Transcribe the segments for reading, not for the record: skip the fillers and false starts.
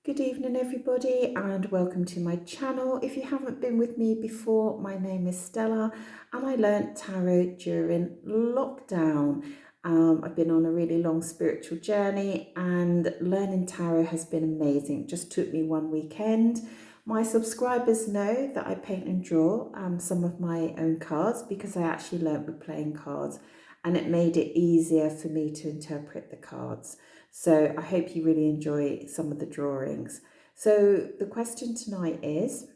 Good evening everybody and welcome to my channel. If you haven't been with me before, my name is Stella and I learnt tarot during lockdown. I've been on a really long spiritual journey and learning tarot has been amazing. It just took me one weekend. My subscribers know that I paint and draw some of my own cards because I actually learnt with playing cards and it made it easier for me to interpret the cards. So I hope you really enjoy some of the drawings. So the question tonight is,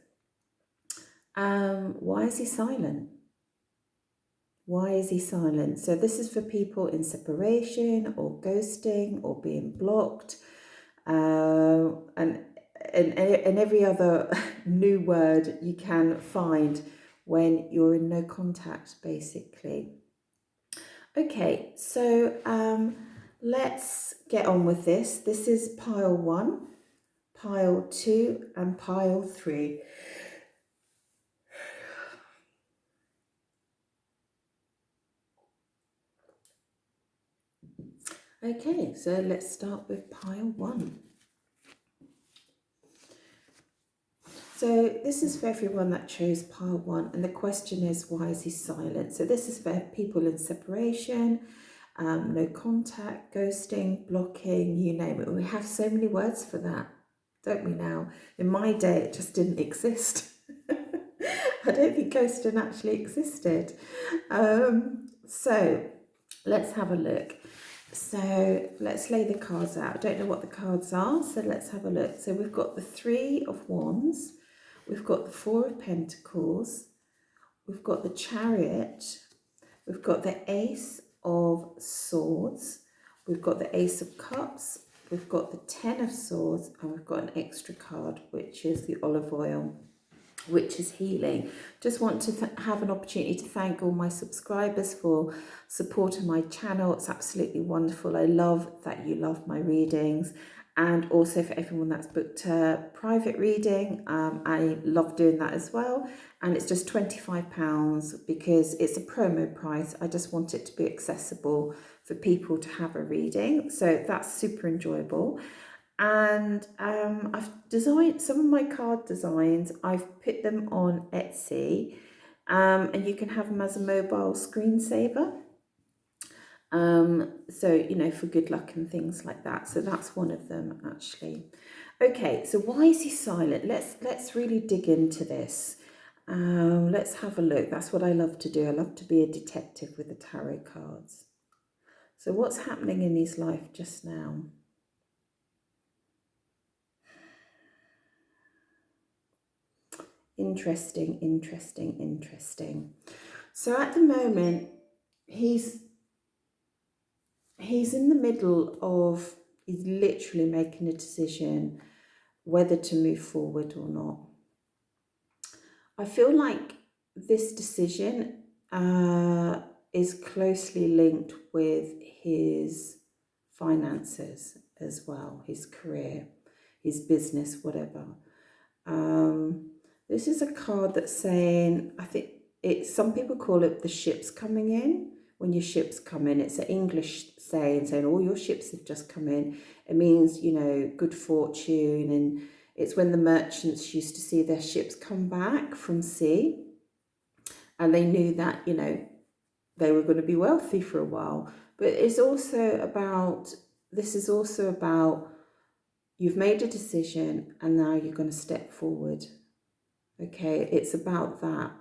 why is he silent? Why is he silent? So this is for people in separation or ghosting or being blocked, and every other new word you can find when you're in no contact, basically. Okay, so let's get on with this. This is pile 1, pile 2 and pile 3. Okay, so let's start with pile 1. So this is for everyone that chose pile 1 and the question is, why is he silent? So this is for people in separation, no contact, ghosting, blocking, you name it. We have so many words for that, don't we now? In my day, it just didn't exist. I don't think ghosting actually existed. So let's have a look. So let's lay the cards out. I don't know what the cards are, so let's have a look. So we've got the 3 of Wands, we've got the 4 of Pentacles, we've got the Chariot, we've got the Ace of Swords, we've got the Ace of Cups, we've got the 10 of Swords, and we've got an extra card, which is the Olive Oil, which is healing. Just want to have an opportunity to thank all my subscribers for supporting my channel. It's absolutely wonderful. I love that you love my readings, and also for everyone that's booked a private reading. I love doing that as well, and it's just £25 because it's a promo price. I just want it to be accessible for people to have a reading, so that's super enjoyable. And I've designed some of my card designs. I've put them on Etsy, and you can have them as a mobile screensaver. So, you know, for good luck and things like that. So that's one of them, actually. Okay, so why is he silent? Let's really dig into this. Let's have a look. That's what I love to do. I love to be a detective with the tarot cards. So what's happening in his life just now? Interesting, interesting, interesting. So at the moment, he's in the middle of, he's literally making a decision whether to move forward or not. I feel like this decision is closely linked with his finances as well, his career, his business, whatever. This is a card that's saying, I think some people call it the ships coming in. When your ships come in, it's an English saying all your ships have just come in. It means, you know, good fortune, and it's when the merchants used to see their ships come back from sea and they knew that, you know, they were going to be wealthy for a while. But it's also about, this is also about, you've made a decision and now you're going to step forward. Okay, it's about that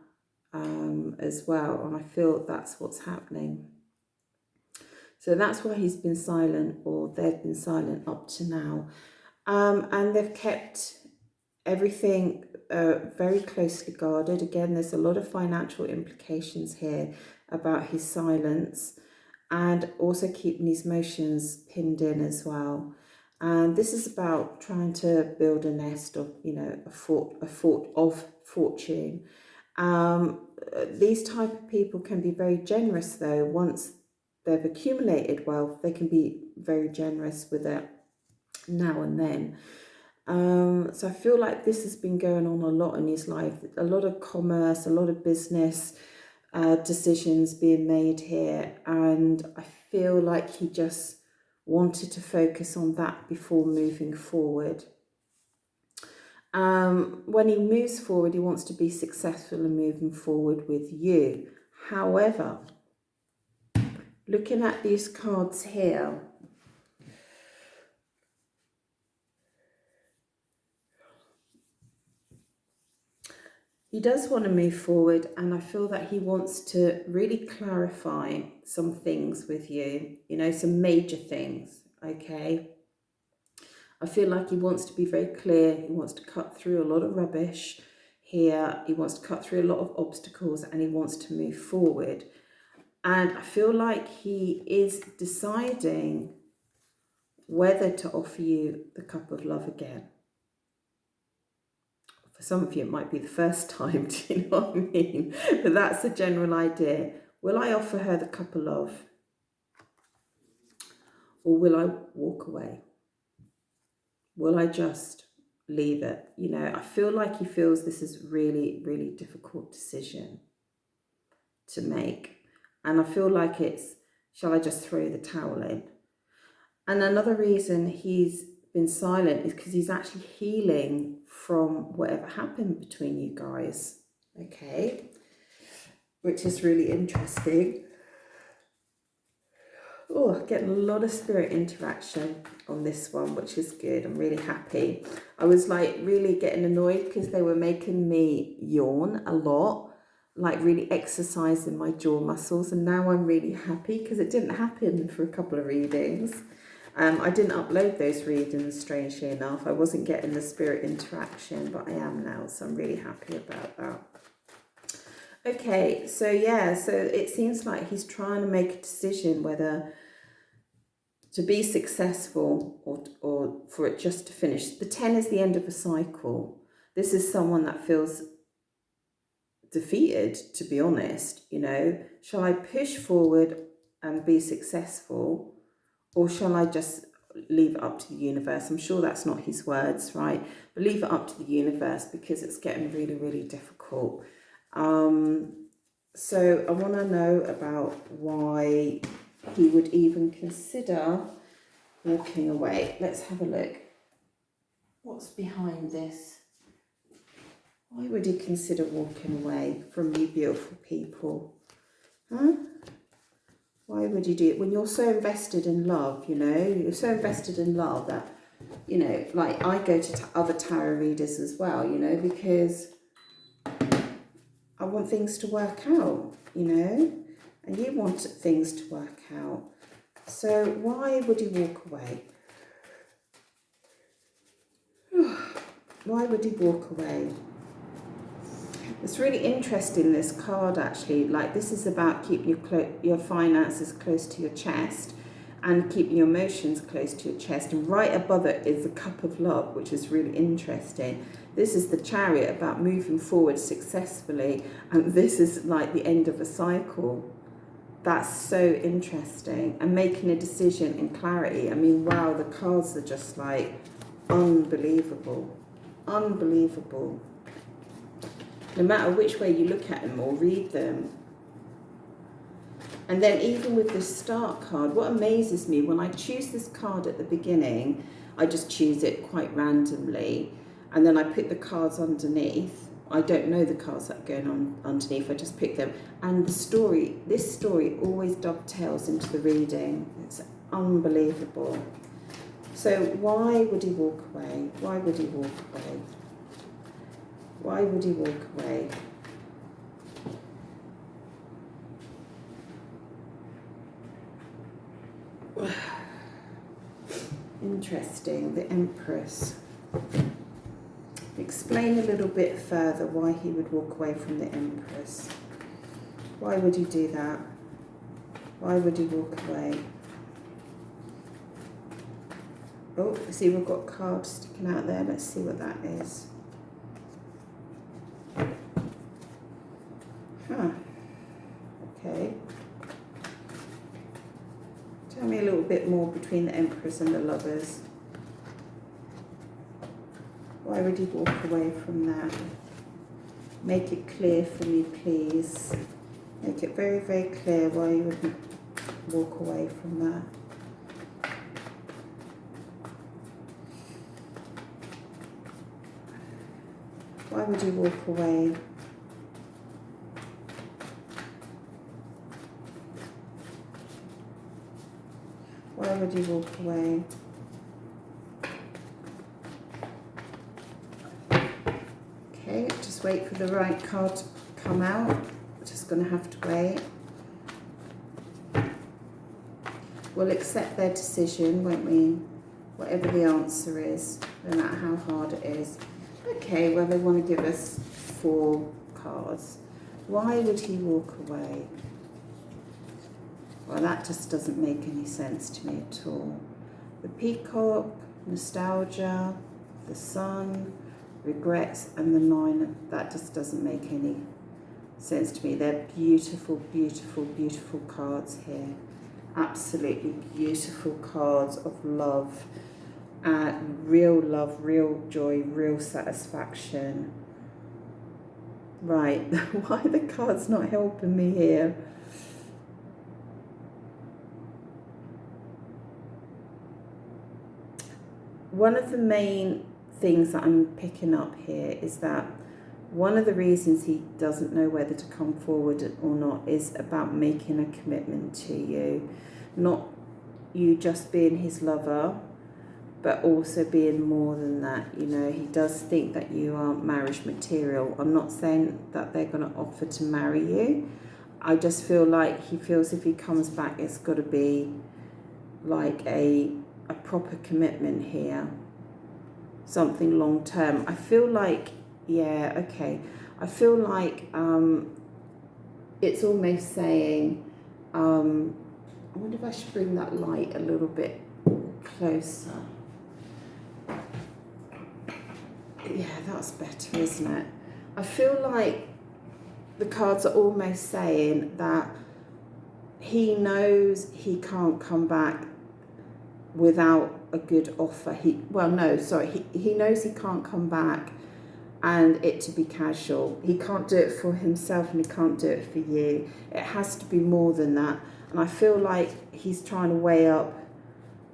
as well, and I feel that's what's happening. So that's why he's been silent, or they've been silent up to now, and they've kept everything very closely guarded. Again, there's a lot of financial implications here about his silence, and also keeping his emotions pinned in as well. And this is about trying to build a nest of, you know, a fort of fortune. These type of people can be very generous, though. Once they've accumulated wealth, they can be very generous with it now and then. So I feel like this has been going on a lot in his life. A lot of commerce, a lot of business decisions being made here. And I feel like he just wanted to focus on that before moving forward. When he moves forward, he wants to be successful and moving forward with you. However, looking at these cards here, he does want to move forward, and I feel that he wants to really clarify some things with you, you know, some major things, okay? I feel like he wants to be very clear. He wants to cut through a lot of rubbish here. He wants to cut through a lot of obstacles, and he wants to move forward. And I feel like he is deciding whether to offer you the cup of love again. For some of you, it might be the first time, do you know what I mean? But that's the general idea. Will I offer her the cup of love? Or will I walk away? Will I just leave it? You know, I feel like he feels this is really, really difficult decision to make. And I feel like it's, shall I just throw the towel in? And another reason he's been silent is because he's actually healing from whatever happened between you guys, okay? Which is really interesting. Oh, getting a lot of spirit interaction on this one, which is good. I'm really happy. I was like really getting annoyed because they were making me yawn a lot, like really exercising my jaw muscles, and now I'm really happy because it didn't happen for a couple of readings. I didn't upload those readings, strangely enough. I wasn't getting the spirit interaction, but I am now, so I'm really happy about that. Okay, so yeah, so it seems like he's trying to make a decision whether to be successful or for it just to finish. The 10 is the end of a cycle. This is someone that feels defeated, to be honest, you know. Shall I push forward and be successful, or shall I just leave it up to the universe? I'm sure that's not his words, right? But leave it up to the universe because it's getting really, really difficult. So I want to know about why he would even consider walking away. Let's have a look. What's behind this? Why would he consider walking away from you beautiful people? Huh? Why would you do it when you're so invested in love, you know? You're so invested in love that, you know, like I go to other tarot readers as well, you know, because I want things to work out, you know, and you want things to work out. So why would he walk away? Why would he walk away? It's really interesting, this card, actually. Like, this is about keeping your finances close to your chest and keeping your emotions close to your chest. And right above it is the cup of love, which is really interesting. This is the Chariot, about moving forward successfully. And this is like the end of a cycle. That's so interesting. And making a decision in clarity. I mean, wow, the cards are just like unbelievable. Unbelievable. No matter which way you look at them or read them. And then even with this start card, what amazes me, when I choose this card at the beginning, I just choose it quite randomly. And then I put the cards underneath. I don't know the cards that are going on underneath, I just pick them. And the story, this story always dovetails into the reading. It's unbelievable. So why would he walk away? Why would he walk away? Why would he walk away? Interesting, the Empress. Explain a little bit further why he would walk away from the Empress. Why would he do that? Why would he walk away? Oh, see, we've got cards sticking out there. Let's see what that is. Huh. Okay. Tell me a little bit more between the Empress and the Lovers. Why would he walk away from that? Make it clear for me, please. Make it very, very clear why you would walk away from that. Why would he walk away? Why would he walk away? Okay, just wait for the right card to come out. Just going to have to wait. We'll accept their decision, won't we? Whatever the answer is, no matter how hard it is. Okay, well, they want to give us 4 cards. Why would he walk away? Well, that just doesn't make any sense to me at all. The peacock, nostalgia, the sun, regrets, and the 9, that just doesn't make any sense to me. They're beautiful, beautiful, beautiful cards here. Absolutely beautiful cards of love, real joy, real satisfaction. Right, why are the cards not helping me here? One of the main things that I'm picking up here is that one of the reasons he doesn't know whether to come forward or not is about making a commitment to you. Not you just being his lover, but also being more than that. You know, he does think that you are marriage material. I'm not saying that they're going to offer to marry you. I just feel like he feels if he comes back, it's got to be like a proper commitment here. Something long term. I feel like, yeah, okay. I feel like it's almost saying, I wonder if I should bring that light a little bit closer. Yeah, that's better, isn't it? I feel like the cards are almost saying that he knows he can't come back without a good offer. He knows he can't come back and it to be casual. He can't do it for himself and he can't do it for you. It has to be more than that. And I feel like he's trying to weigh up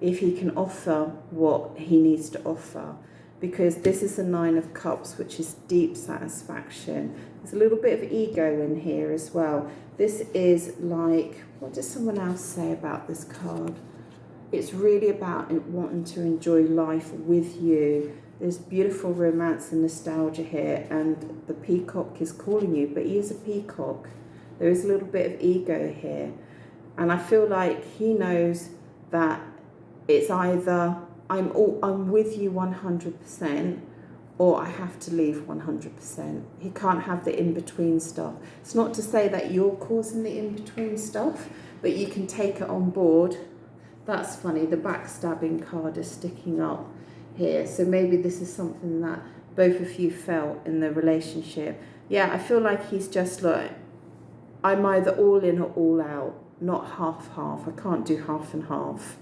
if he can offer what he needs to offer, because this is the 9 of Cups, which is deep satisfaction. There's a little bit of ego in here as well. This is like, what does someone else say about this card? It's really about wanting to enjoy life with you. There's beautiful romance and nostalgia here, and the peacock is calling you, but he is a peacock. There is a little bit of ego here. And I feel like he knows that it's either I'm with you 100% or I have to leave 100%. He can't have the in-between stuff. It's not to say that you're causing the in-between stuff, but you can take it on board. That's funny, the backstabbing card is sticking up here. So maybe this is something that both of you felt in the relationship. Yeah, I feel like he's just like, I'm either all in or all out, not half-half. I can't do half and half.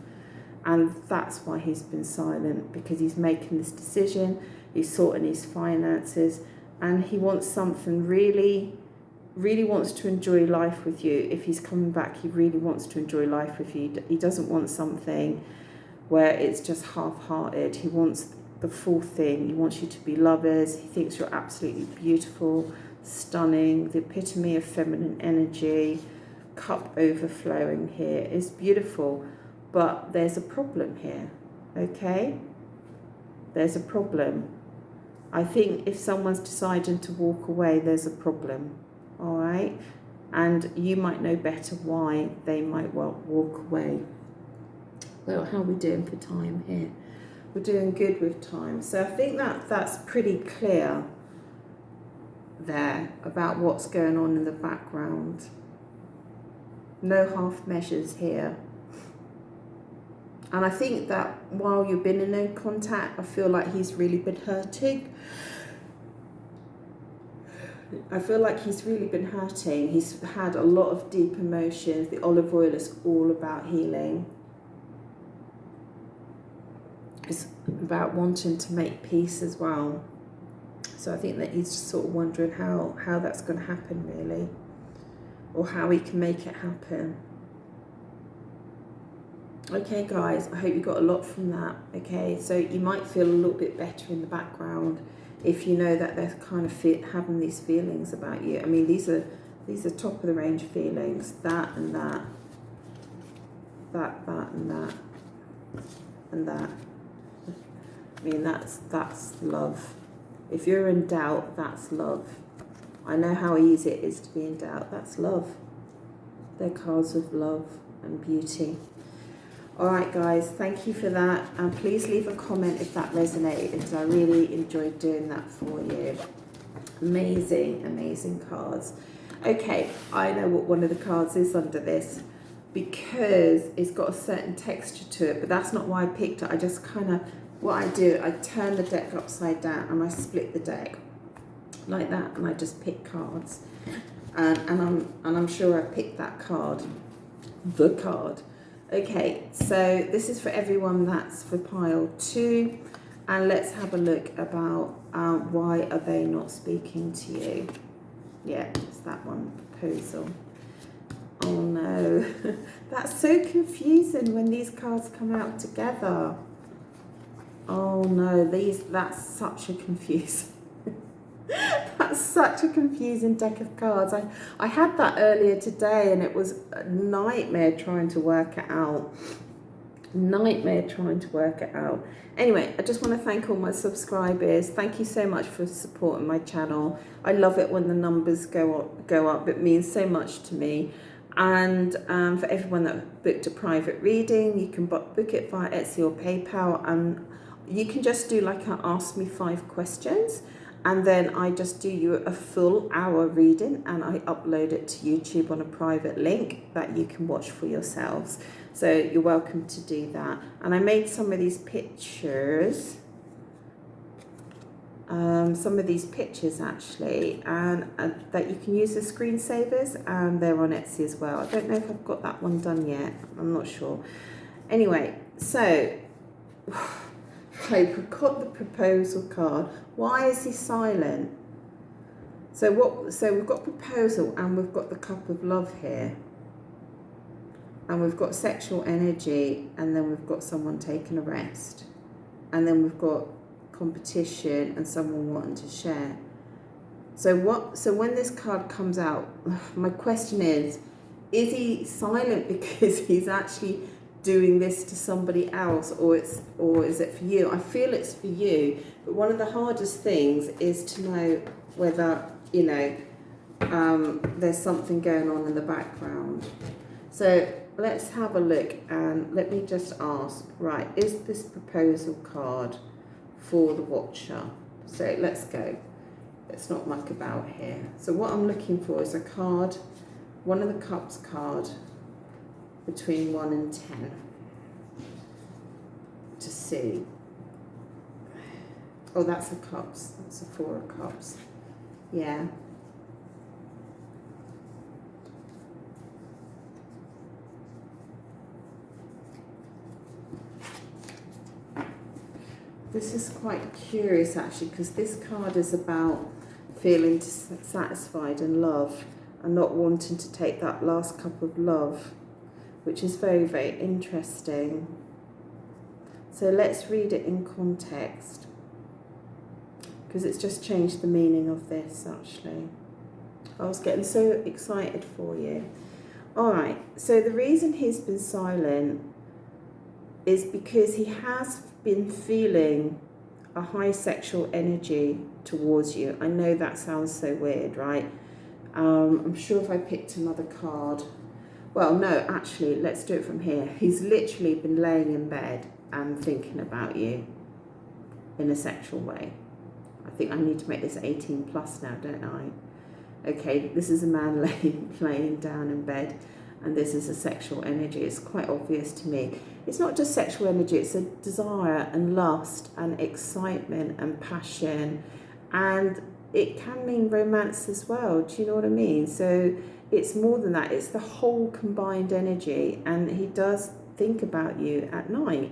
And that's why he's been silent, because he's making this decision, he's sorting his finances, and he wants something really wants to enjoy life with you. If he's coming back, he really wants to enjoy life with you. He doesn't want something where it's just half-hearted. He wants the full thing. He wants you to be lovers. He thinks you're absolutely beautiful, stunning, the epitome of feminine energy, cup overflowing here. It's beautiful, but there's a problem here, okay? There's a problem. I think if someone's deciding to walk away, there's a problem. All right, and you might know better why they might well walk away. Well, how are we doing for time here? We're doing good with time. So I think that's pretty clear there about what's going on in the background. No half measures here. And I think that while you've been in no contact, I feel like he's really been hurting. I feel like he's really been hurting. He's had a lot of deep emotions. The olive oil is all about healing. It's about wanting to make peace as well. So I think that he's just sort of wondering how that's going to happen, really, or how he can make it happen. Okay, guys, I hope you got a lot from that. Okay, so you might feel a little bit better in the background if you know that they're kind of having these feelings about you. I mean, these are top of the range feelings. That and that, that and that, and that. I mean, that's love. If you're in doubt, that's love. I know how easy it is to be in doubt. That's love. They're cards of love and beauty. All right, guys, thank you for that. And please leave a comment if that resonated, because I really enjoyed doing that for you. Amazing, amazing cards. Okay, I know what one of the cards is under this, because it's got a certain texture to it, but that's not why I picked it. I just kind of, what I do, I turn the deck upside down and I split the deck like that, and I just pick cards. And I'm sure I picked that card, the card. Okay, so this is for everyone that's for pile 2, and let's have a look about why are they not speaking to you. Yeah, it's that one, proposal. Oh no, that's so confusing when these cards come out together. Oh no, that's such a confusing. That's such a confusing deck of cards. I had that earlier today, and it was a nightmare trying to work it out. Anyway, I just want to thank all my subscribers. Thank you so much for supporting my channel. I love it when the numbers go up. It means so much to me. And for everyone that booked a private reading, you can book it via Etsy or PayPal, and you can just do like an ask me 5 questions. And then I just do you a full hour reading, and I upload it to YouTube on a private link that you can watch for yourselves. So you're welcome to do that. And I made some of these pictures, actually, and that you can use as screensavers, and they're on Etsy as well. I don't know if I've got that one done yet. I'm not sure. Anyway, so we've got the proposal card. Why is he silent? So we've got proposal, and we've got the cup of love here. And we've got sexual energy, and then we've got someone taking a rest. And then we've got competition and someone wanting to share. So when this card comes out, my question is he silent because he's actually doing this to somebody else, or is it for you? I feel it's for you, but one of the hardest things is to know whether, you know, there's something going on in the background. So let's have a look, and let me just ask, right, is this proposal card for the watcher? So let's go. Let's not muck about here. So what I'm looking for is a card, one of the cups card, between 1 and 10 to see. Oh, that's a cups. That's a 4 of cups. Yeah. This is quite curious actually, because this card is about feeling satisfied and love, and not wanting to take that last cup of love, which is very, very interesting. So let's read it in context, because it's just changed the meaning of this actually. I was getting so excited for you. All right, so the reason he's been silent is because he has been feeling a high sexual energy towards you. I know that sounds so weird, right? I'm sure if I picked another card, well, no, actually, let's do it from here. He's literally been laying in bed and thinking about you in a sexual way. I think I need to make this 18 plus now, don't I? Okay, this is a man laying down in bed, and this is a sexual energy. It's quite obvious to me. It's not just sexual energy, it's a desire and lust and excitement and passion, and it can mean romance as well. Do you know what I mean? So it's more than that. It's the whole combined energy, and he does think about you at night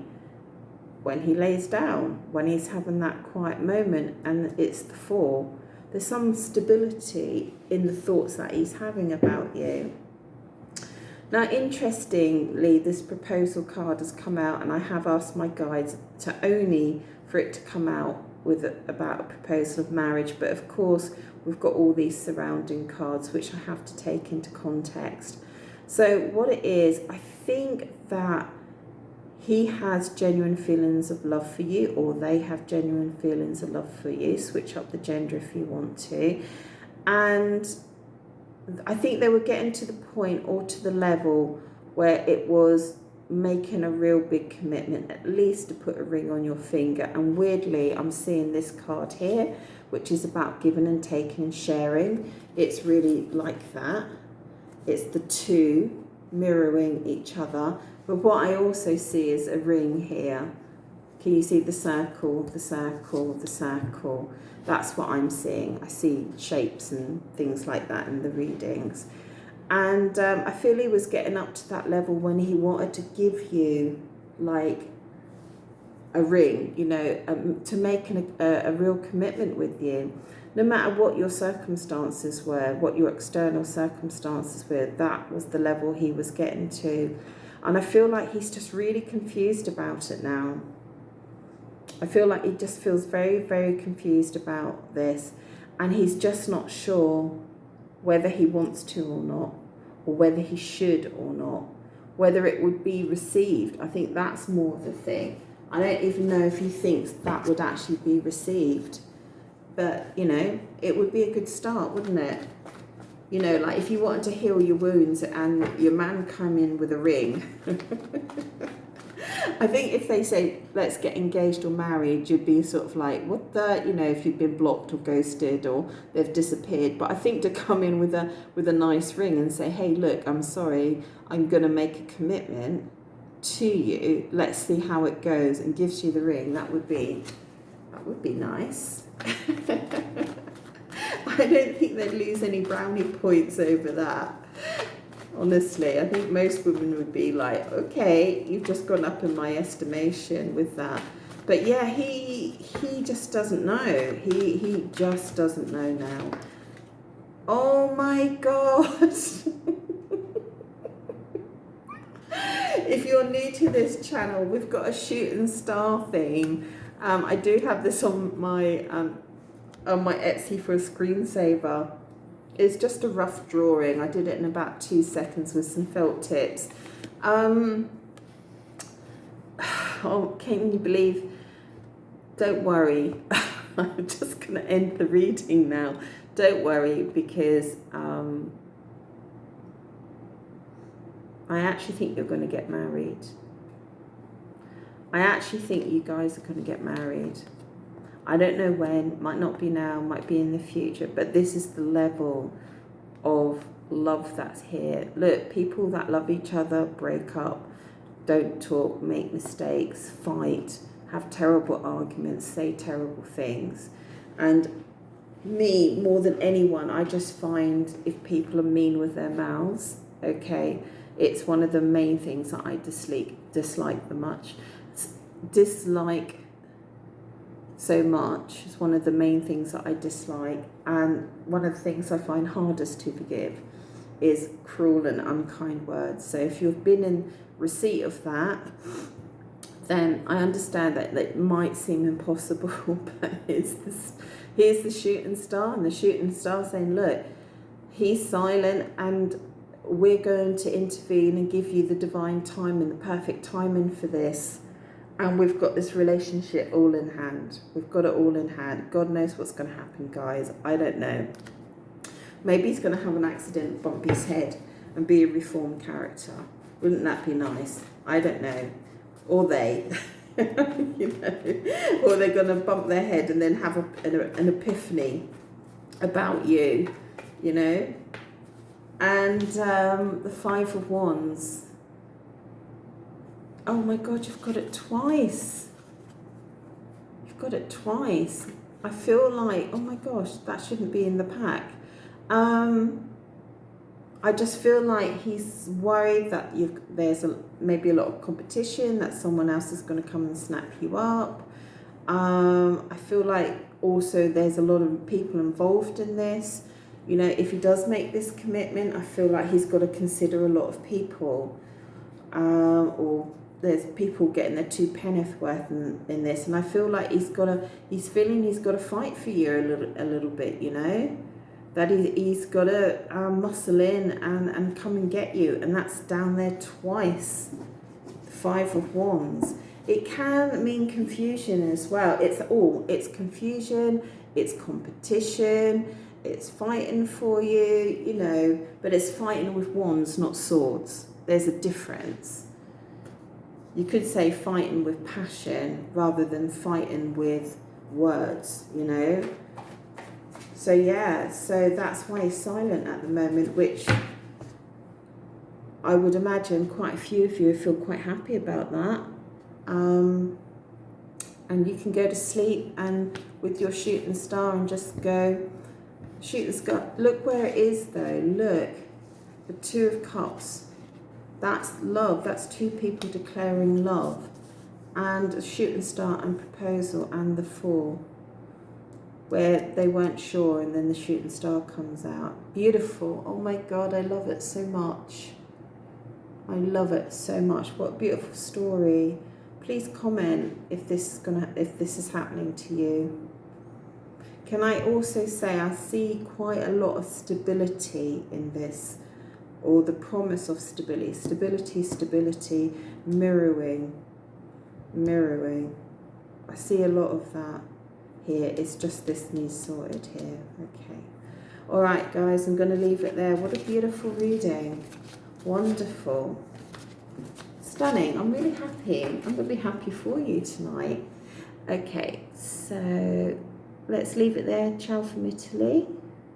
when he lays down, when he's having that quiet moment, and it's the 4. There's some stability in the thoughts that he's having about you. Now, interestingly, this proposal card has come out, and I have asked my guides to only for it to come out about a proposal of marriage, but of course we've got all these surrounding cards which I have to take into context. So what it is, I think that he has genuine feelings of love for you, or they have genuine feelings of love for you. Switch up the gender if you want to. And I think they were getting to the point or to the level where it was making a real big commitment, at least to put a ring on your finger. And weirdly, I'm seeing this card here, which is about giving and taking and sharing. It's really like that. It's the two mirroring each other. But what I also see is a ring here. Can you see the circle, the circle, the circle? That's what I'm seeing. I see shapes and things like that in the readings. And I feel he was getting up to that level when he wanted to give you like a ring, you know, to make a real commitment with you. No matter what your circumstances were, what your external circumstances were, that was the level he was getting to. And I feel like he's just really confused about it now. I feel like he just feels very, very confused about this. And he's just not sure whether he wants to or not, or whether he should or not, whether it would be received. I think that's more the thing. I don't even know if he thinks that would actually be received. But, you know, it would be a good start, wouldn't it? You know, like if you wanted to heal your wounds and your man come in with a ring. I think if they say, let's get engaged or married, you'd be sort of like, what the, you know, if you've been blocked or ghosted or they've disappeared. But I think to come in with a nice ring and say, hey, look, I'm sorry, I'm going to make a commitment to you. Let's see how it goes, and gives you the ring. That would be nice. I don't think they'd lose any brownie points over that. Honestly, I think most women would be like, okay, you've just gone up in my estimation with that. But yeah, he just doesn't know. He just doesn't know now. Oh my God. If you're new to this channel, we've got a shooting star theme. I do have this on my Etsy for a screensaver. It's just a rough drawing. I did it in about 2 seconds with some felt tips. Oh, can you believe? Don't worry. I'm just going to end the reading now. Don't worry, because I actually think you're going to get married. I actually think you guys are going to get married. I don't know when, might not be now, might be in the future, but this is the level of love that's here. Look, people that love each other break up, don't talk, make mistakes, fight, have terrible arguments, say terrible things. And me, more than anyone, I just find if people are mean with their mouths, okay, it's one of the main things that I dislike the much. Dislike so much. It's one of the main things that I dislike, and one of the things I find hardest to forgive is cruel and unkind words. So if you've been in receipt of that, then I understand that it might seem impossible, but here's the shooting star, and the shooting star saying, look, he's silent and we're going to intervene and give you the divine timing, the perfect timing for this. And we've got this relationship all in hand. We've got it all in hand. God knows what's going to happen, guys. I don't know. Maybe he's going to have an accident, bump his head, and be a reformed character. Wouldn't that be nice? I don't know. Or they, you know, or they're going to bump their head and then have an epiphany about you, you know. And the Five of Wands. Oh my God, you've got it twice. You've got it twice. I feel like, oh my gosh, that shouldn't be in the pack. I just feel like he's worried that there's maybe a lot of competition, that someone else is going to come and snap you up. I feel like also there's a lot of people involved in this. You know, if he does make this commitment, I feel like he's got to consider a lot of people, or there's people getting their 2 penneth worth in this, and I feel like he's feeling he's got to fight for you a little bit, you know, that he's got to muscle in and come and get you, and that's down there twice. 5 of Wands. It can mean confusion as well. It's confusion, it's competition, it's fighting for you, you know, but it's fighting with wands, not swords. There's a difference. You could say fighting with passion rather than fighting with words, you know. So yeah, so that's why he's silent at the moment, which I would imagine quite a few of you feel quite happy about that. And you can go to sleep and with your shooting star and just go, shooting star. Look where it is though, look, the 2 of Cups. That's love, that's 2 people declaring love. And a shooting star and proposal and the 4. Where they weren't sure and then the shooting star comes out. Beautiful, oh my God, I love it so much. I love it so much. What a beautiful story. Please comment if this is happening to you. Can I also say I see quite a lot of stability in this, or the promise of stability. Stability, mirroring. I see a lot of that here. It's just this needs sorted here. Okay. All right, guys, I'm going to leave it there. What a beautiful reading. Wonderful. Stunning. I'm really happy. I'm going to be happy for you tonight. Okay, so let's leave it there. Ciao from Italy.